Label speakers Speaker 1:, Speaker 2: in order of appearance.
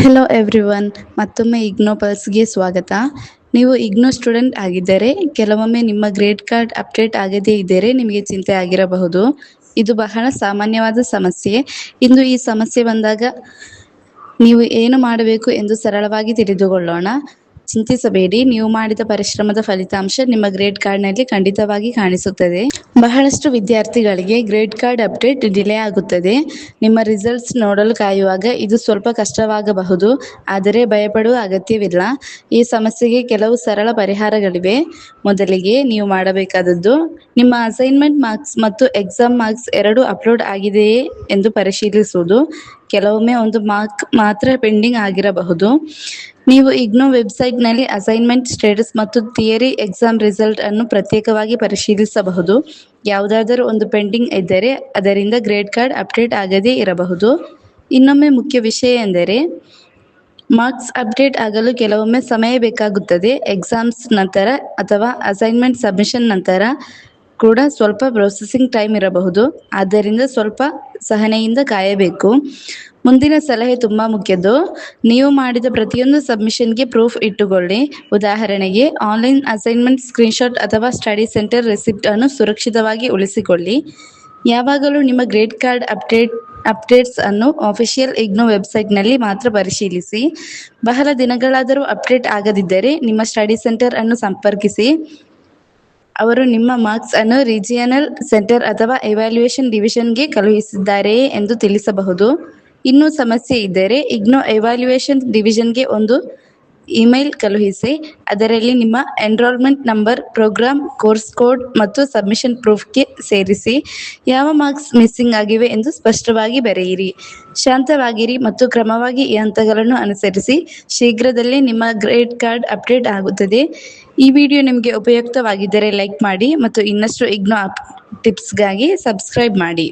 Speaker 1: Hello everyone, ಮತ್ತೊಮ್ಮೆ ಇಗ್ನೋ ಪಲ್ಸ್ಗೆ ಸ್ವಾಗತ. ನೀವು ಇಗ್ನೋ ಸ್ಟೂಡೆಂಟ್ ಆಗಿದ್ದರೆ ಕೆಲವೊಮ್ಮೆ ನಿಮ್ಮ ಗ್ರೇಡ್ ಕಾರ್ಡ್ ಅಪ್ಡೇಟ್ ಆಗದೇ ಇದ್ದರೆ ನಿಮಗೆ ಚಿಂತೆ ಆಗಿರಬಹುದು. ಇದು ಬಹಳ ಸಾಮಾನ್ಯವಾದ ಸಮಸ್ಯೆ. ಇಂದು ಈ ಸಮಸ್ಯೆ ಬಂದಾಗ ನೀವು ಏನು ಮಾಡಬೇಕು ಎಂದು ಸರಳವಾಗಿ ತಿಳಿದುಕೊಳ್ಳೋಣ. ಚಿಂತಿಸಬೇಡಿ, ನೀವು ಮಾಡಿದ ಪರಿಶ್ರಮದ ಫಲಿತಾಂಶ ನಿಮ್ಮ ಗ್ರೇಡ್ ಕಾರ್ಡ್ನಲ್ಲಿ ಖಂಡಿತವಾಗಿ ಕಾಣಿಸುತ್ತದೆ. ಬಹಳಷ್ಟು ವಿದ್ಯಾರ್ಥಿಗಳಿಗೆ ಗ್ರೇಡ್ ಕಾರ್ಡ್ ಅಪ್ಡೇಟ್ ಡಿಲೇ ಆಗುತ್ತದೆ. ನಿಮ್ಮ ರಿಸಲ್ಟ್ಸ್ ನೋಡಲು ಕಾಯುವಾಗ ಇದು ಸ್ವಲ್ಪ ಕಷ್ಟವಾಗಬಹುದು, ಆದರೆ ಭಯಪಡುವ ಅಗತ್ಯವಿಲ್ಲ. ಈ ಸಮಸ್ಯೆಗೆ ಕೆಲವು ಸರಳ ಪರಿಹಾರಗಳಿವೆ. ಮೊದಲಿಗೆ ನೀವು ಮಾಡಬೇಕಾದದ್ದು ನಿಮ್ಮ ಅಸೈನ್ಮೆಂಟ್ ಮಾರ್ಕ್ಸ್ ಮತ್ತು ಎಕ್ಸಾಮ್ ಮಾರ್ಕ್ಸ್ ಎರಡೂ ಅಪ್ಲೋಡ್ ಆಗಿದೆಯೇ ಎಂದು ಪರಿಶೀಲಿಸುವುದು. ಕೆಲವೊಮ್ಮೆ ಒಂದು ಮಾರ್ಕ್ ಮಾತ್ರ ಪೆಂಡಿಂಗ್ ಆಗಿರಬಹುದು. ನೀವು ಇಗ್ನೋ ವೆಬ್ಸೈಟ್ನಲ್ಲಿ ಅಸೈನ್ಮೆಂಟ್ ಸ್ಟೇಟಸ್ ಮತ್ತು ಥಿಯರಿ ಎಕ್ಸಾಮ್ ರಿಸಲ್ಟ್ ಅನ್ನು ಪ್ರತ್ಯೇಕವಾಗಿ ಪರಿಶೀಲಿಸಬಹುದು. ಯಾವುದಾದರೂ ಒಂದು ಪೆಂಡಿಂಗ್ ಇದ್ದರೆ ಅದರಿಂದ ಗ್ರೇಡ್ ಕಾರ್ಡ್ ಅಪ್ಡೇಟ್ ಆಗದೇ ಇರಬಹುದು. ಇನ್ನೊಮ್ಮೆ ಮುಖ್ಯ ವಿಷಯ ಎಂದರೆ ಮಾರ್ಕ್ಸ್ ಅಪ್ಡೇಟ್ ಆಗಲು ಕೆಲವೊಮ್ಮೆ ಸಮಯ ಬೇಕಾಗುತ್ತದೆ. ಎಕ್ಸಾಮ್ಸ್ ನಂತರ ಅಥವಾ ಅಸೈನ್ಮೆಂಟ್ ಸಬ್ಮಿಷನ್ ನಂತರ ಕೂಡ ಸ್ವಲ್ಪ ಪ್ರೊಸೆಸಿಂಗ್ ಟೈಮ್ ಇರಬಹುದು. ಆದ್ದರಿಂದ ಸ್ವಲ್ಪ ಸಹನೆಯಿಂದ ಕಾಯಬೇಕು. ಮುಂದಿನ ಸಲಹೆ ತುಂಬ ಮುಖ್ಯದ್ದು. ನೀವು ಮಾಡಿದ ಪ್ರತಿಯೊಂದು ಸಬ್ಮಿಷನ್ಗೆ ಪ್ರೂಫ್ ಇಟ್ಟುಕೊಳ್ಳಿ. ಉದಾಹರಣೆಗೆ, ಆನ್ಲೈನ್ ಅಸೈನ್ಮೆಂಟ್ ಸ್ಕ್ರೀನ್ಶಾಟ್ ಅಥವಾ ಸ್ಟಡಿ ಸೆಂಟರ್ ರೆಸಿಪ್ಟ್ ಅನ್ನು ಸುರಕ್ಷಿತವಾಗಿ ಉಳಿಸಿಕೊಳ್ಳಿ. ಯಾವಾಗಲೂ ನಿಮ್ಮ ಗ್ರೇಡ್ ಕಾರ್ಡ್ ಅಪ್ಡೇಟ್ಸ್ ಅನ್ನು ಆಫಿಷಿಯಲ್ ಇಗ್ನೋ ವೆಬ್ಸೈಟ್ನಲ್ಲಿ ಮಾತ್ರ ಪರಿಶೀಲಿಸಿ. ಬಹಳ ದಿನಗಳಾದರೂ ಅಪ್ಡೇಟ್ ಆಗದಿದ್ದರೆ ನಿಮ್ಮ ಸ್ಟಡಿ ಸೆಂಟರ್ ಅನ್ನು ಸಂಪರ್ಕಿಸಿ. ಅವರು ನಿಮ್ಮ ಮಾರ್ಕ್ಸ್ ಅನ್ನು ರೀಜಿಯನಲ್ ಸೆಂಟರ್ ಅಥವಾ ಎವ್ಯಾಲ್ಯೂಯೇಷನ್ ಡಿವಿಷನ್ಗೆ ಕಳುಹಿಸಿದ್ದಾರೆಯೇ ಎಂದು ತಿಳಿಸಬಹುದು. ಇನ್ನೂ ಸಮಸ್ಯೆ ಇದ್ದರೆ ಇಗ್ನೋ ಎವ್ಯಾಲ್ಯೂಯೇಷನ್ ಡಿವಿಷನ್ಗೆ ಒಂದು ಇಮೇಲ್ ಕಳುಹಿಸಿ. ಅದರಲ್ಲಿ ನಿಮ್ಮ enrolment number, programme, course code ಮತ್ತು ಸಬ್ಮಿಷನ್ ಪ್ರೂಫ್ಗೆ ಸೇರಿಸಿ. ಯಾವ ಮಾರ್ಕ್ಸ್ ಮಿಸ್ಸಿಂಗ್ ಆಗಿವೆ ಎಂದು ಸ್ಪಷ್ಟವಾಗಿ ಬರೆಯಿರಿ. ಶಾಂತವಾಗಿರಿ ಮತ್ತು ಕ್ರಮವಾಗಿ ಈ ಹಂತಗಳನ್ನು ಅನುಸರಿಸಿ. ಶೀಘ್ರದಲ್ಲೇ ನಿಮ್ಮ ಗ್ರೇಡ್ ಕಾರ್ಡ್ ಅಪ್ಡೇಟ್ ಆಗುತ್ತದೆ. ಈ ವಿಡಿಯೋ ನಿಮಗೆ ಉಪಯುಕ್ತವಾಗಿದ್ದರೆ ಲೈಕ್ ಮಾಡಿ ಮತ್ತು ಇನ್ನಷ್ಟು ಇಗ್ನೋ ಟಿಪ್ಸ್ಗಾಗಿ ಸಬ್ಸ್ಕ್ರೈಬ್ ಮಾಡಿ.